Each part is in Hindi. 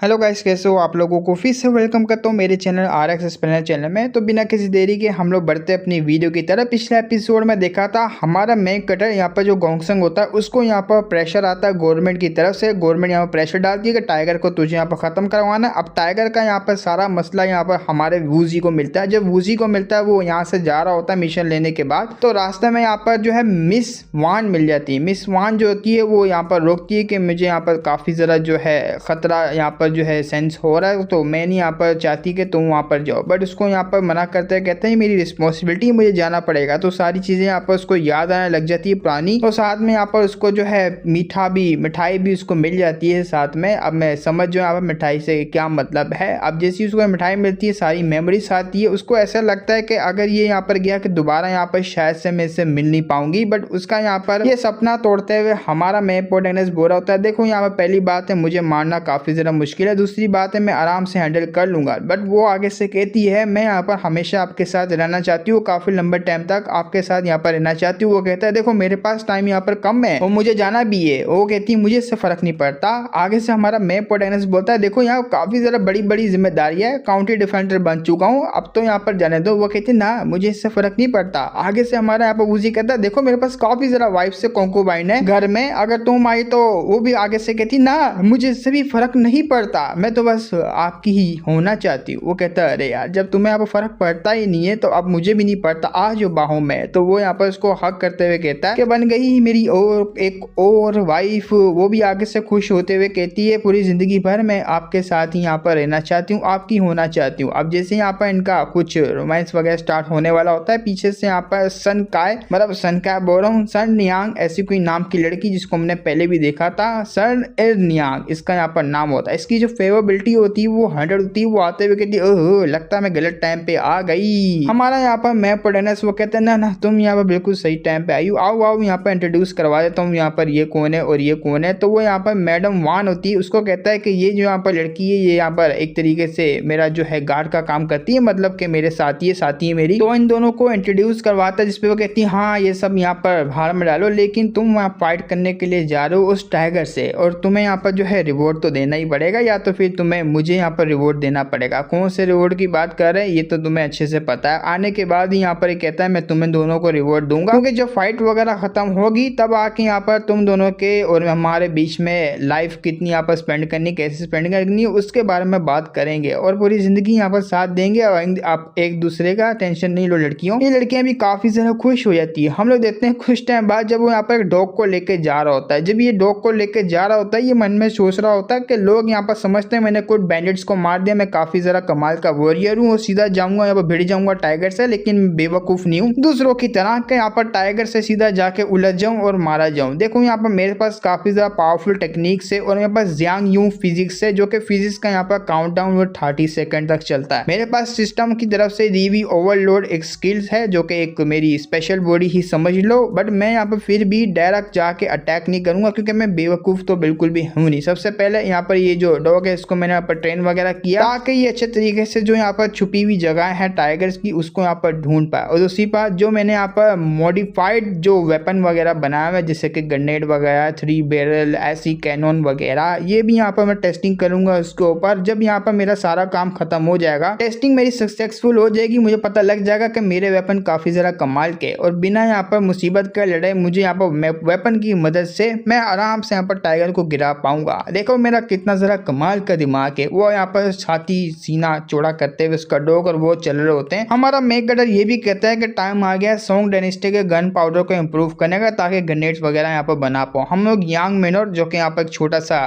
हेलो गाइस, कैसे हो आप लोगों को फिर से वेलकम करता हूँ मेरे चैनल RX एक्सप्लेनर चैनल में। तो बिना किसी देरी के हम लोग बढ़ते अपनी वीडियो की तरफ। पिछले एपिसोड में देखा था हमारा मेन कटर यहाँ पर जो गोंगसंग होता है उसको यहाँ पर प्रेशर आता है गवर्नमेंट की तरफ से। गवर्नमेंट यहाँ पर प्रेशर डालती है कि टाइगर को तुझे यहाँ पर ख़त्म करवाना है। अब टाइगर का यहाँ पर सारा मसला यहाँ पर हमारे वूजी को मिलता है। जब वूजी को मिलता है वो यहाँ से जा रहा होता है मिशन लेने के बाद, तो रास्ते में यहाँ पर जो है मिस वान मिल जाती है। मिस वान जो होती है वो यहाँ पर रोकती है कि मुझे यहाँ पर काफ़ी ज़रा जो है ख़तरा यहाँ पर जो है सेंस हो रहा है, तो मैं नहीं यहाँ पर चाहती कि तुम वहाँ पर जाओ। बट उसको यहाँ पर मना करते हैं, कहते हैं मेरी रिस्पॉन्सिबिलिटी, मुझे जाना पड़ेगा। तो सारी चीज़ें यहाँ पर उसको याद आने लग जाती है पुरानी। तो साथ में यहाँ पर उसको जो है मिठाई भी उसको मिल जाती है साथ में। अब मैं समझ जो यहाँ पर मिठाई से क्या मतलब है। अब जैसी उसको मिठाई मिलती है सारी मेमोरीज आती है। उसको ऐसा लगता है कि अगर ये यहाँ पर गया कि दोबारा यहाँ पर शायद से मैं इससे मिल नहीं पाऊंगी। बट उसका यहाँ पर ये सपना तोड़ते हुए हमारा मेन प्रोटैगनिस्ट बोल रहा होता है, देखो यहाँ पर पहली बात है मुझे मारना काफ़ी ज़रा मुश्किल है, दूसरी बात है मैं आराम से हैंडल कर लूँगा। बट वो आगे से कहती है मैं यहाँ पर हमेशा आपके साथ रहना चाहती हूँ, काफ़ी लंबे टाइम तक आपके साथ यहाँ पर रहना चाहती हूँ। वो कहता है देखो मेरे पास टाइम यहाँ पर कम है और मुझे जाना भी है। वो कहती है मुझे इससे फ़र्क नहीं पड़ता। आगे से हमारा मेन प्रोटैगनिस्ट बोलता है देखो यहाँ काफ़ी ज़रा बड़ी बड़ी जिम्मेदारी है, काउंटी डिफेंडर बन चुका हूँ, अब तो यहाँ पर जाने दो। वो कहती है ना मुझे इससे फ़र्क नहीं पड़ता। आगे से हमारा यहाँ पर वूजी कहता है देखो मेरे पास काफ़ी ज़रा वाइफ से कॉन्कुबाइन है घर में, अगर तुम आई तो। वो भी आगे से कहती ना मुझे इससे भी फ़र्क नहीं पड़ता, मैं तो बस आपकी ही होना चाहती हूँ। वो कहता है अरे यार जब तुम्हें यहाँ पर फ़र्क पड़ता ही नहीं है तो अब मुझे भी नहीं पड़ता, आ जो बाहों में। तो वो यहाँ पर उसको हक करते हुए कहता है कि बन गई मेरी और एक और वाइफ। वो भी आगे से खुश होते हुए कहती है पूरी ज़िंदगी भर मैं आपके साथ ही यहाँ पर रहना चाहती हूँ, आपकी होना चाहती हूँ। अब जैसे यहाँ पर इनका कुछ रोमांस वगैरह स्टार्ट होने वाला होता है, पीछे से यहाँ पर सन काय बोल रहा हूँ, सन नियांग ऐसी कोई नाम की लड़की जिसको हमने पहले भी देखा था, सन एर नियांग इसका यहाँ पर नाम होता है। इसकी जो फेवरेबिलिटी होती है वो 100 होती है। वो आते हुए कहती है ओह लगता है मैं गलत टाइम पे आ गई। हमारा यहाँ पर मैं प्रोटैगनिस्ट वो कहते हैं ना तुम यहाँ पर बिल्कुल सही टाइम पे आई हो, आओ आओ यहाँ पर इंट्रोड्यूस करवा देता हूँ यहाँ पर ये कौन है और ये कौन है। तो वो यहाँ पर मैडम वान होती है, उसको कहता है कि ये जो यहाँ पर लड़की है ये यहाँ पर एक तरीके से मेरा जो है गार्ड का काम करती है, मतलब कि मेरे साथी है मेरी। तो इन दोनों को इंट्रोड्यूस करवाता है जिसपे वो कहती है हाँ ये सब यहाँ पर भाड़ में डालो, लेकिन तुम वहाँ फाइट करने के लिए जा रहे हो उस टाइगर से और तुम्हें यहाँ पर जो है रिवॉर्ड तो देना ही पड़ेगा, या तो फिर तुम्हें मुझे यहाँ पर रिवॉर्ड देना पड़ेगा। कौन से रिवॉर्ड की बात कर रहे हैं ये तो तुम्हें अच्छे से पता है। आने के बाद ही यहाँ पर ये कहता है मैं तुम्हें दोनों को रिवॉर्ड दूंगा, क्योंकि जब फाइट वगैरह खत्म होगी तब आके यहाँ पर तुम दोनों के और हमारे बीच में लाइफ कितनी यहाँ पर स्पेंड करनी, कैसे स्पेंड करनी है उसके बारे में बात करेंगे और पूरी जिंदगी यहाँ पर साथ देंगे और आप एक दूसरे का टेंशन नहीं लो लड़कियों। ये लड़कियां भी काफी ज्यादा खुश हो जाती है। हम लोग देखते हैं कुछ टाइम बाद जब वो यहाँ पर एक डॉग को लेके जा रहा होता है। जब ये डॉग को लेके जा रहा होता है ये मन में सोच रहा होता है कि लोग यहाँ पर समझते हैं मैंने कुछ बैंडिट्स को मार दिया, मैं काफी जरा कमाल का वॉरियर हूँ और सीधा जाऊंगा यहाँ पर भिड़ जाऊंगा टाइगर से, लेकिन बेवकूफ नहीं हूँ दूसरों की तरह के यहाँ पर टाइगर से सीधा जाके उलझ जाऊं और मारा जाऊं। देखो यहाँ पर मेरे पास काफी ज्यादा पावरफुल टेक्निक्स है और मेरे पास जियांग यू फिजिक्स है, जो कि फिजिक्स का यहाँ पर काउंटडाउन वो 30 सेकंड तक चलता है। मेरे पास सिस्टम की तरफ से दी हुई ओवरलोड एक स्किल्स है जो कि एक मेरी स्पेशल बॉडी ही समझ लो। बट मैं यहाँ पर फिर भी डायरेक्ट जाके अटैक नहीं करूंगा क्योंकि मैं बेवकूफ तो बिल्कुल भी हूँ नहीं। सबसे पहले यहाँ पर ये जो डॉग है इसको मैंने यहाँ पर ट्रेन वगैरह किया ताकि ये अच्छे तरीके से जो यहाँ पर छुपी हुई जगह है टाइगर्स की उसको यहाँ पर ढूंढ पाए। और दूसरी बात जो मैंने यहाँ पर मॉडिफाइड जो वेपन वगैरह बनाया हुआ है जैसे कि ग्रेनेड वगैरह, 3 बैरल, ऐसी कैनन वगैरह, ये भी यहाँ पर मैं टेस्टिंग करूंगा उसके ऊपर। जब यहाँ पर मेरा सारा काम खत्म हो जाएगा, टेस्टिंग मेरी सक्सेसफुल हो जाएगी, मुझे पता लग जाएगा कि मेरे वेपन काफी जरा कमाल के और बिना यहाँ पर मुसीबत का लड़ाई मुझे यहाँ पर वेपन की मदद से मैं आराम से यहाँ पर टाइगर को गिरा पाऊंगा। देखो मेरा कितना जरा कमाल का दिमाग है। वो यहाँ पर छाती सीना चौड़ा करते हुए उसका डॉग और वो चल रहे होते हैं। हमारा मेक गटर ये भी कहता है कि टाइम आ गया सोंग डायनेस्टी के गन पाउडर को इम्प्रूव करने का ताकि ग्रेनेड्स वगैरह यहाँ पर बना पाओ। हम लोग यांग मेनोर जो कि यहाँ पर एक छोटा सा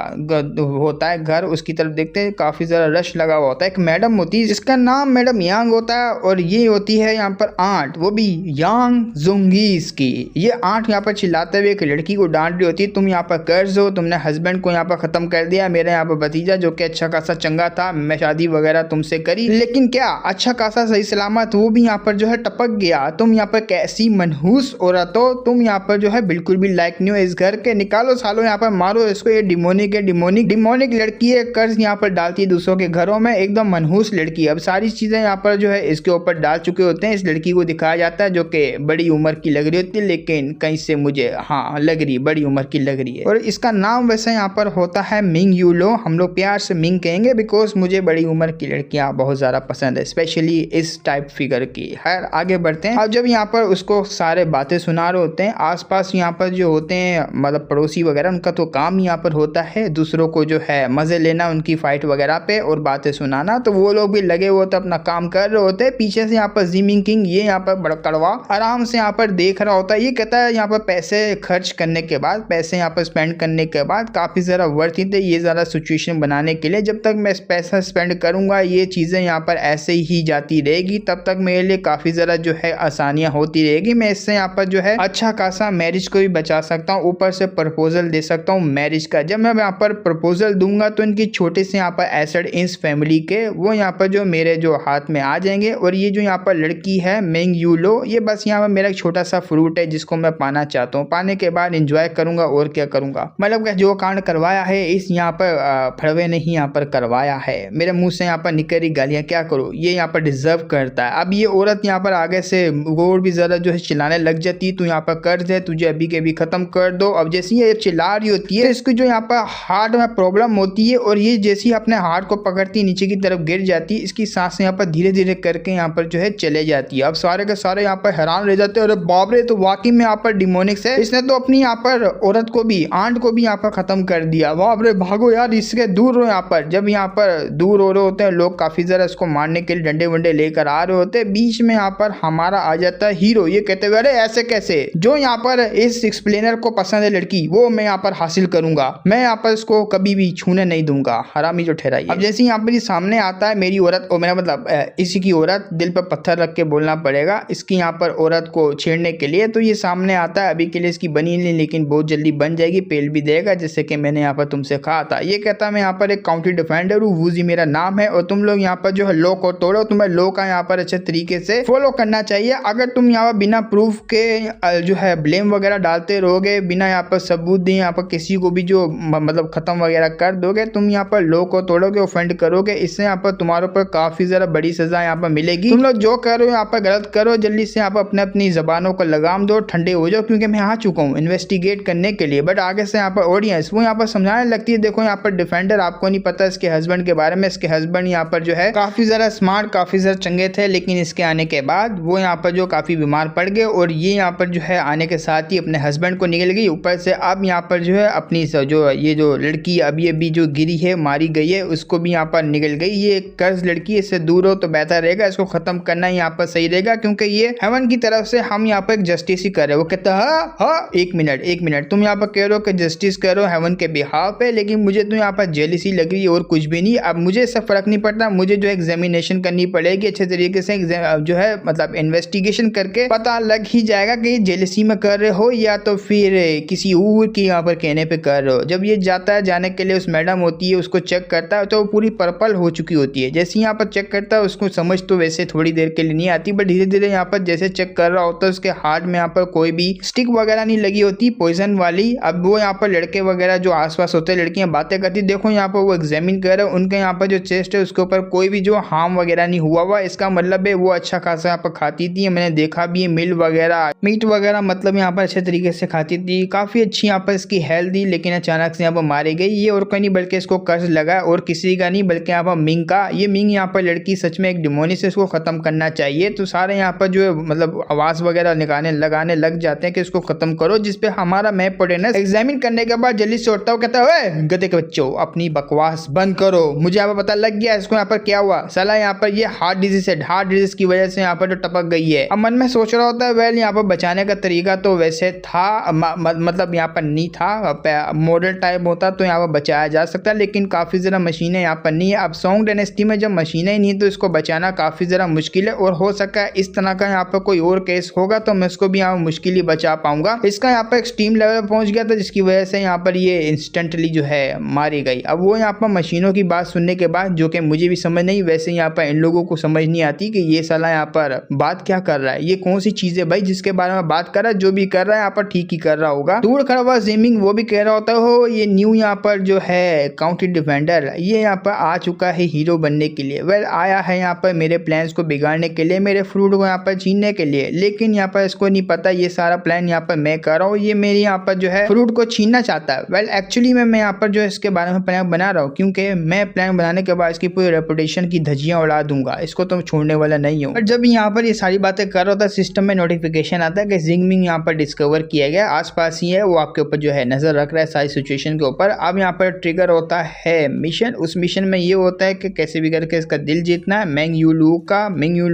होता है घर, उसकी तरफ देखते हैं, काफी जरा रश लगा हुआ होता है। एक मैडम होती है जिसका नाम मैडम यांग होता है और ये होती है यहाँ पर आंट, वो भी यांग जुंगीस की। ये आंट यहाँ पर चिल्लाते हुए एक लड़की को डांट रही होती है, तुम यहाँ पर कर्ज हो, तुमने हस्बैंड को यहाँ पर खत्म कर दिया, मेरा यहाँ पर भतीजा जो कि अच्छा खासा चंगा था, मैं शादी वगैरह तुमसे करी, लेकिन क्या अच्छा खासा सही सलामत वो भी यहाँ पर जो है टपक गया। तुम यहाँ पर कैसी मनहूस औरत हो, तुम यहाँ पर जो है बिल्कुल भी लायक नहीं हो इस घर के, निकालो सालो यहाँ पर, मारो इसको, ये डिमोनिक है, डिमोनिक लड़की है, कर्ज यहाँ पर डालती है दूसरों के घरों में, एकदम मनहूस लड़की है। अब सारी चीजें यहाँ पर जो है इसके ऊपर डाल चुके होते हैं। इस लड़की को दिखाया जाता है जो कि बड़ी उम्र की लग रही होती है, लेकिन कहीं से मुझे हाँ लग रही बड़ी उम्र की लग रही है। और इसका नाम वैसे यहाँ पर होता है मिंग यूलो। हम हम लोग प्यार से मिंग कहेंगे, बिकॉज मुझे बड़ी उम्र की लड़कियां बहुत ज़्यादा पसंद है, स्पेशली इस टाइप फिगर की। खैर आगे बढ़ते हैं। अब जब यहाँ पर उसको सारे बातें सुना रहे होते हैं, आसपास यहाँ पर जो होते हैं मतलब पड़ोसी वगैरह, उनका तो काम यहाँ पर होता है दूसरों को जो है मज़े लेना उनकी फाइट वगैरह पे और बातें सुनाना, तो वो लोग भी लगे हुए होते अपना काम कर रहे होते हैं। पीछे से यहाँ पर जिमिंग किंग ये यहाँ पर बड़ा कड़वा आराम से यहाँ पर देख रहा होता है। ये कहता है यहाँ पर पैसे खर्च करने के बाद, पैसे यहाँ पर स्पेंड करने के बाद काफ़ी ज़्यादा वर्थ इट है ये ज़्यादा सिचुएशन बनाने के लिए। जब तक मैं पैसा स्पेंड करूँगा ये चीज़ें यहाँ पर ऐसे ही जाती रहेगी, तब तक मेरे लिए काफ़ी ज़्यादा जो है आसानियाँ होती रहेगी। मैं इससे यहाँ पर जो है अच्छा खासा मैरिज को भी बचा सकता हूँ, ऊपर से प्रपोजल दे सकता हूँ मैरिज का। जब मैं यहाँ पर प्रपोजल दूंगा तो इनकी छोटे से यहाँ पर एसेट इस फैमिली के वो यहाँ पर जो मेरे जो हाथ में आ जाएंगे। और ये जो यहाँ पर लड़की है मिंग यू लो, ये बस यहाँ पर मेरा एक छोटा सा फ्रूट है जिसको मैं पाना चाहता हूँ। पाने के बाद एंजॉय करूंगा और क्या करूंगा। मतलब जो कांड करवाया है इस यहाँ पर फड़वे ने ही यहाँ पर करवाया है। मेरे मुंह से यहाँ पर निकल रही गालियाँ क्या करूँ, ये यहाँ पर डिजर्व करता है। अब ये औरत यहाँ पर आगे से और भी ज़्यादा जो है चिल्लाने लग जाती है, तू यहाँ पर कर्ज है तुझे अभी के अभी ख़त्म कर दो। अब जैसे ये चिल्ला रही होती है, इसकी जो यहाँ पर हार्ट में प्रॉब्लम होती है और ये जैसे अपने हार्ट को पकड़ती नीचे की तरफ गिर जाती है, इसकी सांसें यहाँ पर धीरे धीरे करके यहाँ पर जो है चले जाती है। अब सारे के सारे यहाँ पर हैरान रह जाते हैं, अरे बाप रे, तो वाकई में यहाँ पर डिमोनिक्स है, इसने तो अपनी यहाँ पर औरत को भी, आंट को भी यहाँ पर खत्म कर दिया। बाप रे, भागो यार, इसके दूर रहो यहाँ पर। जब यहाँ पर दूर हो रहे होते हैं लोग, काफी जरा इसको मारने के लिए डंडे वंडे लेकर आ रहे होते हैं, बीच में यहाँ पर हमारा आ जाता है हीरो। ये कहते हुए अरे ऐसे कैसे, जो यहाँ पर इस एक्सप्लेनर को पसंद है लड़की वो मैं यहाँ पर हासिल करूंगा, मैं यहाँ पर इसको कभी भी छूने नहीं दूंगा, हरामी जो ठहराई। अब जैसे यहाँ पर सामने आता है मेरी औरत, और मेरा मतलब इसी की औरत, दिल पर पत्थर रख के बोलना पड़ेगा इसकी यहाँ पर औरत को छेड़ने के लिए। तो ये सामने आता है, अभी के लिए इसकी बनी नहीं लेकिन बहुत जल्दी बन जाएगी, पेल भी देगा जैसे कि मैंने यहाँ पर तुमसे कहा था। ये कहता मैं यहाँ पर एक काउंटी डिफेंडर हूँ, वूजी मेरा नाम है, और तुम लोग यहाँ पर जो है लॉ को तोड़ो, तुम्हें लॉ का यहाँ पर अच्छे तरीके से फॉलो करना चाहिए। अगर तुम यहाँ पर बिना प्रूफ के जो है ब्लेम वगैरह डालते रहोगे, बिना यहाँ पर सबूत दिए यहाँ पर किसी को भी जो मतलब खत्म वगैरह कर दोगे, तुम यहाँ पर लॉ को तोड़ोगे, ऑफेंड करोगे, इससे यहाँ पर तुम्हारे ऊपर काफी ज्यादा बड़ी सजा यहाँ पर मिलेगी। तुम लोग जो करो यहाँ पर गलत करो, जल्दी से यहाँ पर अपनी जबानों को लगाम दो, ठंडे हो जाओ, क्योंकि मैं आ चुका हूँ इन्वेस्टिगेट करने के लिए। बट आगे से यहाँ पर ऑडियंस वो यहाँ पर समझाने लगती है, देखो यहाँ पर डिफेंडर आपको नहीं पता इसके हस्बैंड के बारे में, इसके हस्बैंड यहाँ पर जो है काफी ज्यादा स्मार्ट, काफी ज्यादा चंगे थे, लेकिन इसके आने के बाद वो यहाँ पर जो काफी बीमार पड़ गए, और ये यहाँ पर जो है आने के साथ ही अपने हस्बैंड को निकल गई। ऊपर से अब यहाँ पर जो है अपनी जो ये जो लड़की अभी जो गिरी है, मारी गई है, उसको भी यहाँ पर निकल गई। ये कर्ज लड़की, इससे दूर हो तो बेहतर रहेगा, इसको खत्म करना यहाँ पर सही रहेगा, क्योंकि ये हेवन की तरफ से हम यहाँ पर एक जस्टिस ही कर रहे हैं। वो कहता है हाँ एक मिनट तुम यहाँ पर कह रहे हो कि जस्टिस करो हेवन के बिहाफ पे, लेकिन मुझे तो यहाँ पर जेलिसी लग रही है और कुछ भी नहीं। अब मुझे इससे फर्क नहीं पड़ता, मुझे जो एग्जामिनेशन करनी पड़ेगी अच्छे तरीके से, जो है मतलब इन्वेस्टिगेशन करके पता लग ही जाएगा कि जेलिसी में कर रहे हो या तो फिर किसी और की यहाँ पर कहने पे कर रहे हो। जब ये जाता है जाने के लिए, उस मैडम होती है उसको चेक करता है तो वो पूरी पर्पल हो चुकी होती है। जैसे यहाँ पर चेक करता है उसको समझ तो वैसे थोड़ी देर के लिए नहीं आती, बट धीरे धीरे यहाँ पर जैसे चेक कर रहा होता है उसके हार्ट में यहाँ पर कोई भी स्टिक वगैरह नहीं लगी होती पॉइजन वाली। अब वो यहाँ पर लड़के वगैरह जो आसपास होते हैं, लड़कियां बातें करती, देखो यहाँ पर वो एग्जामिन कर रहे हैं, उनके यहाँ पर जो चेस्ट है उसके ऊपर कोई भी जो हार्म वगैरह नहीं हुआ हुआ, इसका मतलब है वो अच्छा खासा यहाँ पर खाती थी, मैंने देखा भी है, मिल वगैरह मीट वगैरह मतलब यहाँ पर अच्छे तरीके से खाती थी, काफी अच्छी यहाँ पर इसकी हेल्थ थी। लेकिन अचानक से यहाँ पर मारी गई। ये और कोई नहीं बल्कि इसको कर्ज लगा, और किसी का नहीं बल्कि यहाँ पर मिंग का। ये मिंग यहाँ पर लड़की सच में एक डिमोनिक है, इसको खत्म करना चाहिए। तो सारे यहाँ पर जो है मतलब आवाज वगैरह लगाने लग जाते हैं कि इसको खत्म करो, जिसपे हमारा मैप पोटेनस एग्जामिन करने के बाद जल्दी से उठता हूँ, कहता है गधे के बच्चों अपनी बकवास बंद करो, मुझे यहाँ पर पता लग गया इसको यहाँ पर क्या हुआ, साला यहाँ पर ये हार्ट डिजीज है, हार्ट डिजीज की वजह से यहाँ पर जो टपक गई है। अब मन में सोच रहा होता है वेल यहाँ पर बचाने का तरीका तो वैसे था, मतलब यहाँ पर नहीं था, मॉडल टाइप होता तो यहाँ पर बचाया जा सकता, लेकिन काफी जरा मशीनें यहाँ पर नहीं है। अब सॉन्ग डायनेस्टी में जब मशीनें नहीं तो इसको बचाना काफी जरा मुश्किल है, और हो सका है इस तरह का यहाँ पर कोई और केस होगा तो मैं इसको भी यहाँ मुश्किल ही बचा पाऊंगा। इसका यहाँ पर एक्सट्रीम लेवल पर पहुंच गया था, जिसकी वजह से यहाँ पर ये इंस्टेंटली जो है मारी गई। अब वो यहाँ पर मशीनों की बात सुनने के बाद, जो कि मुझे भी समझ नहीं, वैसे यहाँ पर इन लोगों को समझ नहीं आती कि ये साला यहाँ पर बात क्या कर रहा है, ये कौन सी चीज है भाई जिसके बारे में बात कर रहा है। जो भी कर रहा है यहाँ पर ठीक ही कर रहा होगा। दूर खड़ा हुआ जेमिंग वो भी कह रहा होता हो ये न्यू यहाँ पर जो है काउंटी डिफेंडर, ये यहाँ पर आ चुका है हीरो बनने के लिए। वेल आया है यहाँ पर मेरे प्लान्स को बिगाड़ने के लिए, मेरे फ्रूट को यहाँ पर छीनने के लिए, लेकिन यहाँ पर इसको नहीं पता ये सारा प्लान यहाँ पर मैं कर रहा हूँ, ये मेरी यहाँ पर जो है फ्रूट को छीनना चाहता है। वेल एक्चुअली मैं यहाँ पर जो है इसके बारे में प्लान बना रहा हूँ, क्योंकि मैं प्लान बनाने के बाद इसकी पूरी रेपुटेशन की धज्जियां उड़ा दूंगा, इसको तो छोड़ने वाला नहीं हूँ। पर जब यहाँ पर ये सारी बातें कर रहा था, सिस्टम में नोटिफिकेशन आता है कि जिंगमिंग यहाँ पर डिस्कवर किया गया, आसपास ही है, वो आपके ऊपर जो है नजर रख रहा है सारी सिचुएशन के ऊपर। अब यहाँ पर ट्रिगर होता है मिशन। उस मिशन में ये होता है कि कैसे भी करके इसका दिल जीतना है, मेंग यूलू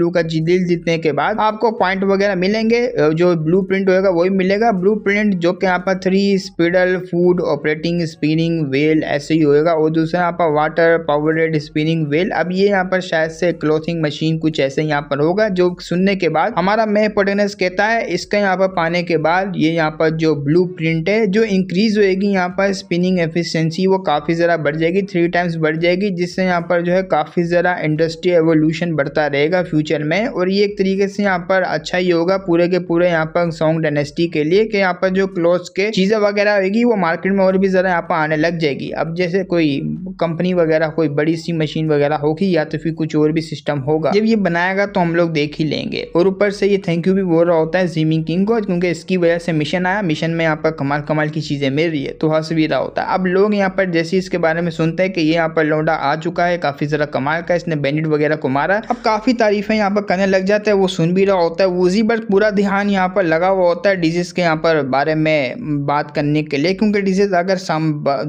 का दिल जीतने के बाद आपको पॉइंट वगैरह मिलेंगे, जो ब्लूप्रिंट होगा वही मिलेगा। ब्लूप्रिंट जो कि यहाँ पर 3 स्पीडल फूड ऑपरेटिंग स्पिनिंग वेल ऐसे ही होएगा, और दूसरा यहाँ पर वाटर पावरेड स्पिनिंग वेल। अब ये यहाँ पर शायद से क्लोथिंग मशीन कुछ ऐसे यहाँ पर होगा, जो सुनने के बाद हमारा मैं पोटेनस कहता है इसका यहाँ पर पाने के बाद ये यहाँ पर जो ब्लूप्रिंट है जो इंक्रीज होएगी, यहाँ पर स्पिनिंग एफिशिएंसी वो काफी जरा बढ़ जाएगी, 3 टाइम्स बढ़ जाएगी, जिससे यहाँ पर जो है काफी जरा इंडस्ट्री एवोल्यूशन बढ़ता रहेगा फ्यूचर में। और ये एक तरीके से यहाँ पर अच्छा ही होगा पूरे के पूरे यहाँ पर सॉन्ग डायनेस्टी के लिए, कि यहाँ पर जो क्लोथ्स के चीजें वगैरह होगी वो मार्केट में और भी जरा यहाँ पर आने लग जाएगी। अब जैसे कोई कंपनी वगैरह कोई बड़ी सी मशीन वगैरह होगी, या तो फिर कुछ और भी सिस्टम होगा, जब ये बनाएगा तो हम लोग देख ही लेंगे। और ऊपर से ये थैंक यू भी बोल रहा होता है जिमिंग किंग को, क्योंकि इसकी वजह से मिशन आया, मिशन में यहाँ पर कमाल की चीजें मिल रही है, तो हंस भी रहा होता है। अब लोग यहाँ पर जैसे इसके बारे में सुनते हैं कि ये यहाँ पर लौंडा आ चुका है, काफी जरा कमाल का, इसने बैंडिट वगैरह को मारा, अब काफी तारीफें यहाँ पर करने लग जाते हैं। वो सुन भी रहा होता है, उसी पर पूरा ध्यान यहाँ पर लगा हुआ होता है डिजीज के यहाँ पर बारे में बात करने के लिए, क्योंकि डिजीज अगर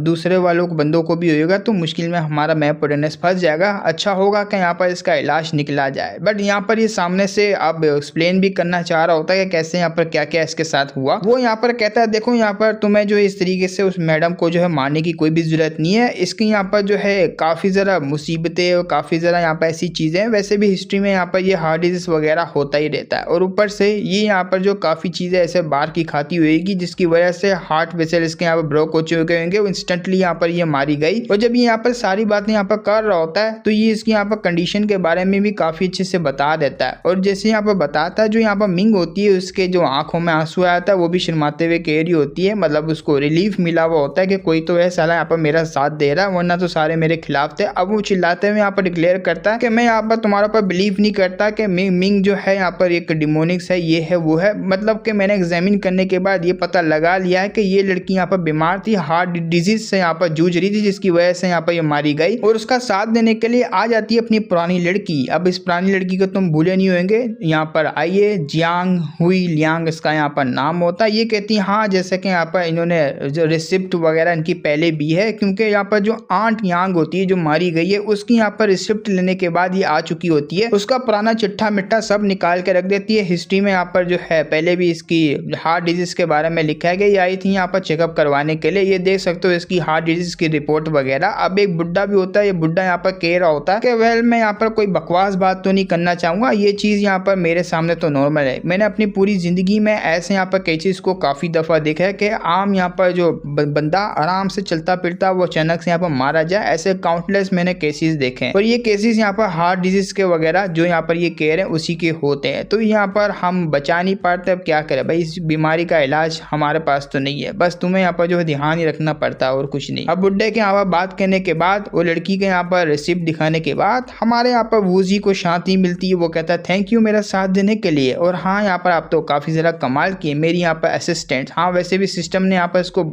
दूसरे वालों को बंदों को भी होगा तो मुश्किल में हमारा मैप पोटेनस फंस जाएगा। अच्छा होगा कि यहाँ पर इसका इलाज निकला जाए। बट यहाँ पर ये सामने से अब एक्सप्लेन भी करना चाह रहा होता है कि कैसे यहाँ पर क्या क्या इसके साथ हुआ। वो यहाँ पर कहता है देखो यहाँ पर तुम्हें जो इस तरीके से उस मैडम को जो है मारने की कोई भी जरूरत नहीं है, इसकी यहाँ पर जो है काफी जरा मुसीबतें और काफी जरा यहाँ पर ऐसी चीजें, वैसे भी हिस्ट्री में यहाँ पर ये हार्ट डिजीज वगैरह होता ही रहता है। और ऊपर से ये यहाँ पर जो काफी चीजें ऐसे बाहर की खाती होगी, जिसकी वजह से हार्ट वेसल इसके यहाँ पर ब्लॉक हो चुके होंगे, इंस्टेंटली यहाँ पर ये मारी गई। और जब ये यहाँ पर सारी बातें यहाँ पर कर रहा होता है तो ये इसकी यहाँ पर कंडीशन के बारे में भी काफी अच्छे से बता देता है। और जैसे यहाँ पर बताता है जो यहाँ पर मिंग होती है उसके जो आंखों में आंसू आता है वो भी शर्माते हुए कह रही होती है, मतलब उसको रिलीफ मिला हुआ होता है कि कोई तो है साला यहाँ पर मेरा साथ दे रहा है, वरना तो सारे मेरे खिलाफ थे। अब वो चिल्लाते हुए यहाँ पर डिक्लेयर करता है कि मैं यहाँ पर तुम्हारे पर बिलीव नहीं करता कि मिंग जो है यहाँ पर एक डिमोनिक्स है, ये है वो है, मतलब कि मैंने एग्जामिन करने के बाद ये पता लगा लिया है कि ये लड़की यहाँ पर बीमार थी, हार्ट डिजीज से यहाँ पर जूझ रही थी, जिसकी वजह से यहाँ पर ये मारी गई। और उसका साथ देने के लिए आ जाती है अपनी पुरानी लड़की। अब इस पुरानी लड़की को तुम भूले नहीं होंगे, यहाँ पर आइए जियांग हुई लियांग इसका यहाँ पर नाम होता है। ये कहती है हाँ, जैसे कि यहाँ पर इन्होंने जो रिसिप्ट वगैरह इनकी पहले भी है, क्योंकि यहाँ पर जो आंट यांग होती है जो मारी गई है उसकी यहाँ पर रिसिप्ट लेने के बाद ये आ चुकी होती है, उसका पुराना चिट्ठा मिट्ठा सब निकाल के रख देती है। हिस्ट्री में यहाँ पर जो है पहले भी इसकी हार्ट डिजीज के बारे में लिखा है कि ये आई थी यहाँ पर चेकअप करवाने के लिए, ये देख सकते हो इसकी हार्ट डिजीज की रिपोर्ट वगैरह। अब एक बुड्ढा भी होता है, ये बुड्ढा यहाँ पर कह रहा होता है कि वेल मैं यहाँ पर कोई बकवास बात तो नहीं करना चाहूंगा, ये चीज यहाँ पर मेरे सामने तो नॉर्मल है, मैंने अपनी पूरी जिंदगी में ऐसे यहाँ पर कई चीज को काफी दफा देखा है कि आम यहाँ पर जो बंदा आराम से चलता फिरता वो अचानक से यहाँ पर मारा जाए, ऐसे काउंटलेस मैंने केसेस देखे हैं। और ये केसेस यहाँ पर हार्ट डिजीज के वगैरह जो यहाँ पर ये कह रहे हैं उसी के होते हैं। तो यहाँ पर हम बचा नहीं पाते, अब क्या करें भाई, इस बीमारी का इलाज हमारे पास तो नहीं है, बस तुम्हें यहाँ पर जो है ध्यान ही रखना पड़ता है और कुछ नहीं। अब बुड्ढे के यहाँ पर बात करने के बाद और लड़की के यहाँ पर रिसिप्ट दिखाने के बाद हमारे यहाँ पर वूजी को शांति मिलती है। वो कहता है थैंक यू मेरा साथ देने के लिए, और हाँ यहाँ पर आप तो काफी जरा कमाल किए, मेरी यहाँ पर असिस्टेंट, हाँ वैसे भी सिस्टम ने यहाँ पर इसको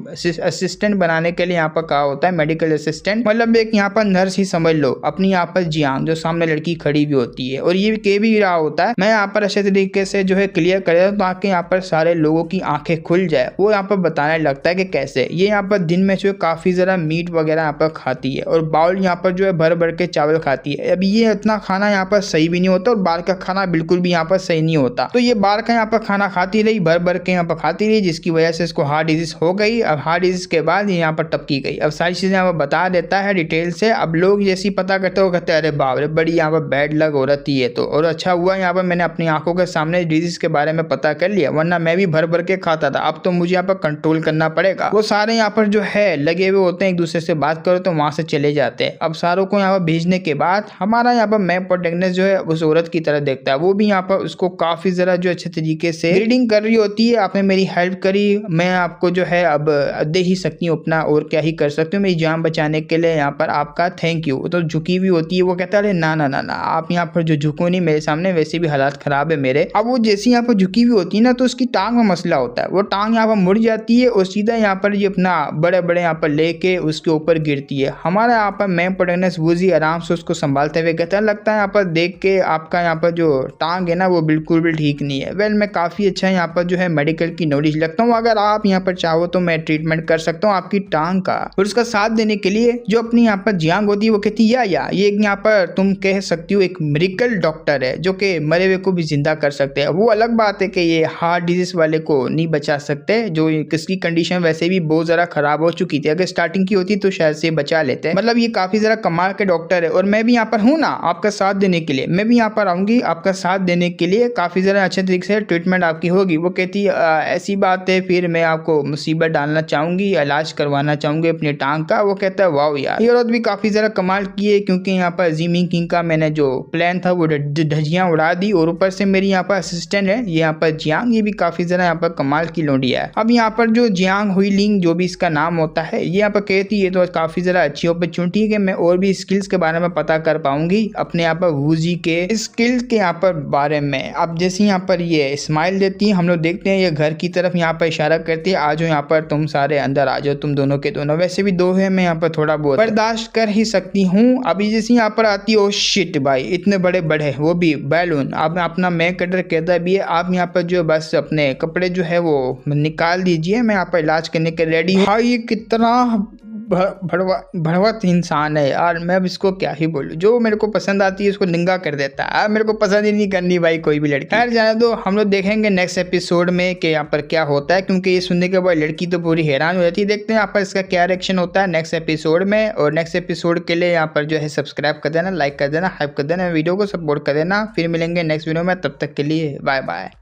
असिस्टेंट बनाने के लिए यहाँ पर कहा होता है मेडिकल असिस्टेंट, मतलब एक यहाँ पर नर्स ही समझ लो अपनी यहाँ पर जियांग जो सामने लड़की खड़ी भी होती है। और ये कह भी रहा होता है मैं यहाँ पर अच्छे तरीके से जो है क्लियर कर ताकि यहाँ पर सारे लोगों की आंखें खुल जाए। वो यहाँ पर बताने लगता है कि कैसे ये यहाँ पर दिन में जो है काफी जरा मीट वगैरह यहाँ पर खाती है और बाउल यहाँ पर जो है भर भर के चावल खाती है। अब ये इतना खाना यहाँ पर सही भी नहीं होता और बाहर का खाना बिल्कुल भी यहाँ पर सही नहीं होता, तो ये बाहर का यहाँ पर खाना खाती रही, भर भर के यहाँ पर खाती रही, जिसकी वजह से इसको हार्ट डिजीज हो गई। अब हार्ट डिजीज के बाद ये यहाँ पर टपकी गई। अब सारी चीजें यहाँ पर बता देता है डिटेल से। अब लोग जैसी पता करते हो कहते हैं अरे बाप रे बड़ी यहाँ पर बैड लग हो रही है, तो और अच्छा हुआ यहाँ पर मैंने अपनी आंखों के सामने डिजीज के बारे में पता कर लिया, वरना मैं भी भर भर के खाता था, अब तो मुझे यहाँ पर कंट्रोल करना पड़ेगा। वो सारे यहाँ पर जो है लगे हुए होते हैं, एक दूसरे से बात करो तो वहां से चले जाते हैं। अब सारों को यहाँ पर भेजने के बाद हमारा यहाँ पर मैप प्रोटेक्टनेस जो है उस औरत की तरह देखता है, वो भी यहाँ पर उसको काफी जरा जो अच्छे तरीके से रीडिंग कर रही होती है। आपने मेरी हेल्प करी, मैं आपको जो है अब दे ही सकती हूँ अपना, और क्या ही कर सकती हूँ, मेरी जान बचाने के लिए यहाँ पर आपका थैंक यू। तो झुकी हुई होती है, वो कहता है अरे ना ना ना ना आप यहाँ पर जो झुको नहीं मेरे सामने, वैसे भी हालात खराब है मेरे। अब वो जैसे यहाँ पर झुकी हुई होती है ना तो उसकी टांग में मसला होता है, वो टांग यहाँ पर मुड़ जाती है और सीधा यहाँ पर ये अपना बड़े बड़े यहाँ पर लेके उस उसके ऊपर गिरती है। हमारा यहाँ पर मेन प्रोटैगनिस्ट वूजी आराम से उसको संभालते हुए कहता है, लगता है यहाँ पर देख के आपका यहाँ पर जो टांग है ना वो बिल्कुल भी ठीक नहीं है। वेल मैं काफ़ी अच्छा यहाँ पर जो है मेडिकल की नॉलेज लगता हूँ, अगर आप यहाँ पर चाहो तो मैं ट्रीटमेंट कर सकता हूँ आपकी टांग का। और उसका साथ देने के लिए जो अपनी यहाँ पर जियांग होती है वो कहती है या ये यहाँ पर तुम कह सकती हो एक मेडिकल डॉक्टर है जो कि मरे हुए को भी जिंदा कर सकते हैं। वो अलग बात है कि ये हार्ट डिजीज वाले को नहीं बचा सकते, जो किसकी कंडीशन वैसे भी बहुत ज़्यादा खराब हो चुकी थी। अगर स्टार्टिंग की होती तो शायद से बचा लेते हैं। मतलब ये काफ़ी ज़्यादा कमाल के डॉक्टर है और मैं भी यहाँ पर हूँ ना आपका साथ देने के लिए। मैं भी यहाँ पर आऊँगी आपका साथ देने के लिए, काफ़ी ज़्यादा अच्छे तरीके से ट्रीटमेंट आपकी होगी। वो कहती है ऐसी बात है, फिर मैं आपको मुसीबत डालना चाहूँगी, इलाज करवाना चाहूँगी अपनी टांग का। वो कहता है वाह यार, ये औरत भी काफ़ी ज़्यादा कमाल की है, क्योंकि यहाँ पर जिमिंग किंग का मैंने जो प्लान था वो धज्जियाँ उड़ा दी। और ऊपर से मेरी यहाँ पर असिस्टेंट है ये यहाँ पर जियांग, ये भी काफ़ी ज़्यादा यहाँ पर कमाल की लोंडिया है। अब यहाँ पर जो जियांग हुईलिंग जो भी इसका नाम होता है, ये यहाँ पर कहती है तो काफ़ी ज़्यादा अच्छी अपॉर्चुनिटी है कि मैं और भी स्किल्स के बारे में पता कर पाऊंगी अपने यहाँ पर वूजी के स्किल्स के यहाँ पर बारे में। अब जैसे यहाँ पर ये स्माइल देती है, हम लोग देखते हैं ये घर की तरफ यहाँ पर इशारा करती है, आ जाओ यहाँ पर तुम सारे अंदर आ जाओ, तुम दोनों के दोनों। वैसे भी दो है, मैं यहाँ पर थोड़ा बहुत बर्दाश्त कर ही सकती हूँ। अभी जैसे यहाँ पर आती है, ओ शिट भाई इतने बड़े बड़े वो भी बैलून। अब अपना मेक कटर कहता भी है आप यहाँ पर जो बस अपने कपड़े जो है वो निकाल दीजिए, मैं यहाँ पर इलाज करने के रेडी हूँ। हाँ ये कितना भड़वत इंसान है यार, मैं अब इसको क्या ही बोलूं। जो मेरे को पसंद आती है उसको निंगा कर देता है, मेरे को पसंद ही नहीं करनी भाई कोई भी लड़की। खैर जाने दो, हम लोग देखेंगे नेक्स्ट एपिसोड में कि यहाँ पर क्या होता है, क्योंकि ये सुनने के बाद लड़की तो पूरी हैरान हो जाती है। देखते हैं यहाँ पर इसका क्या रिएक्शन होता है नेक्स्ट एपिसोड में। और नेक्स्ट एपिसोड के लिए यहाँ पर जो है सब्सक्राइब कर देना, लाइक कर देना, हाइप कर देना, वीडियो को सपोर्ट कर देना। फिर मिलेंगे नेक्स्ट वीडियो में, तब तक के लिए बाय बाय।